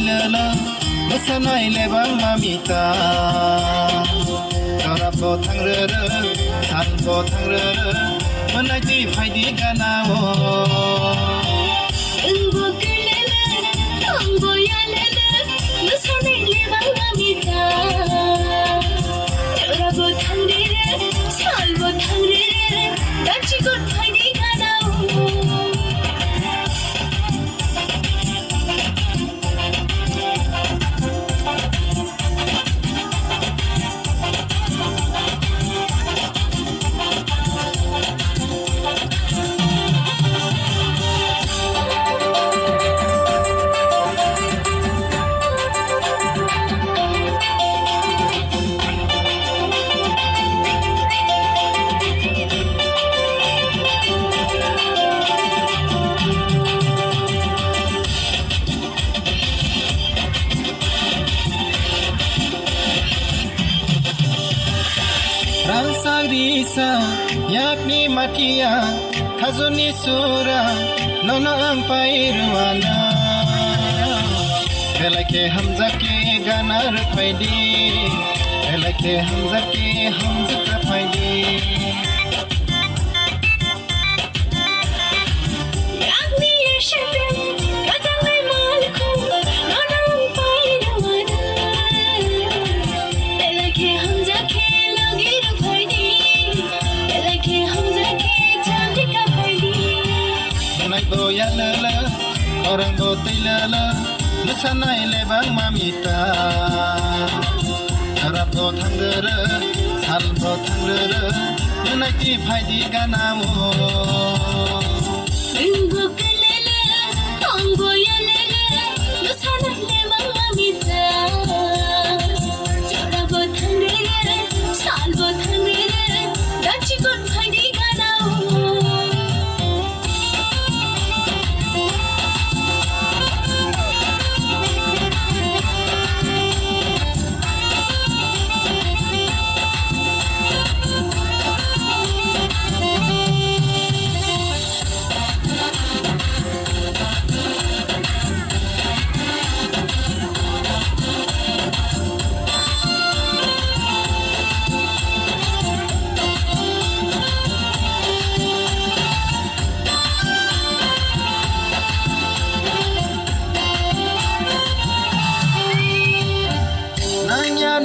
दैलोलो मोसानाय लेबां Mamita जराबो थांरोरो सानबो थांरोरो मोनायदि फायदि गानावो Ilbo gülele, tango yalele, müsaade levan mamita. Yorabo tangrere, salbo tangrere, dachi got faydi ganao. Ransarisa yakni makia khazuni sura nono ampairuana belake hamza ke ganar faidi belake hamza ke hamza ka faidi Yakni yeshete, kazalay malko, nonam payruana. Belake hamza ke logir faydi, belake hamza ke chandi ka faydi. Nay boyalala orang bo tilala musanay lebang mamita Jarabo tangrere salbo tangrere munaydi faydi ganawo Ilbo gülele, tango yalele, müsaade levan mamita. Yorabo tangrere, salbo tangrere, dachi got faydi ganao.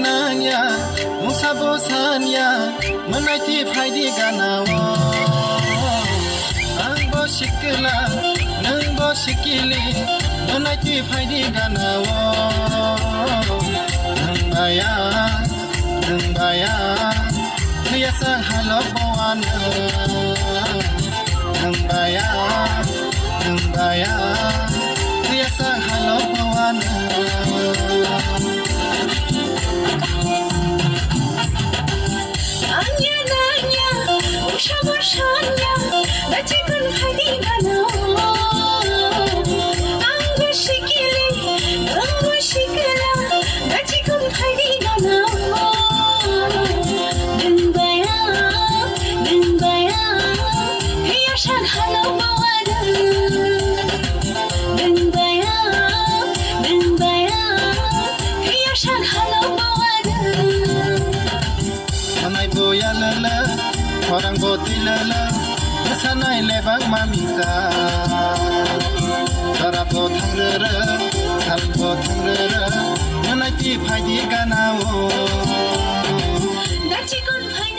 Nanya musa bosanya menaiki faidi ganawo ang bo shikila nang bo shikili menaiki faidi ganawo nang baya biasa halo bawana nang baya biasa halo bawana Nanya, usha boshanya, dachi got faydi ganao. Ango shikili, ango shikila, dachi got faydi ganao. Din baya, hiya shan halo bawana. Din baya, hiya shan halo bawana. Manay boyalala orang bo tilala musanay lebang mamita Jarabo tangrere salbo tangrere munaydi faydi ganawo Dachi got faydi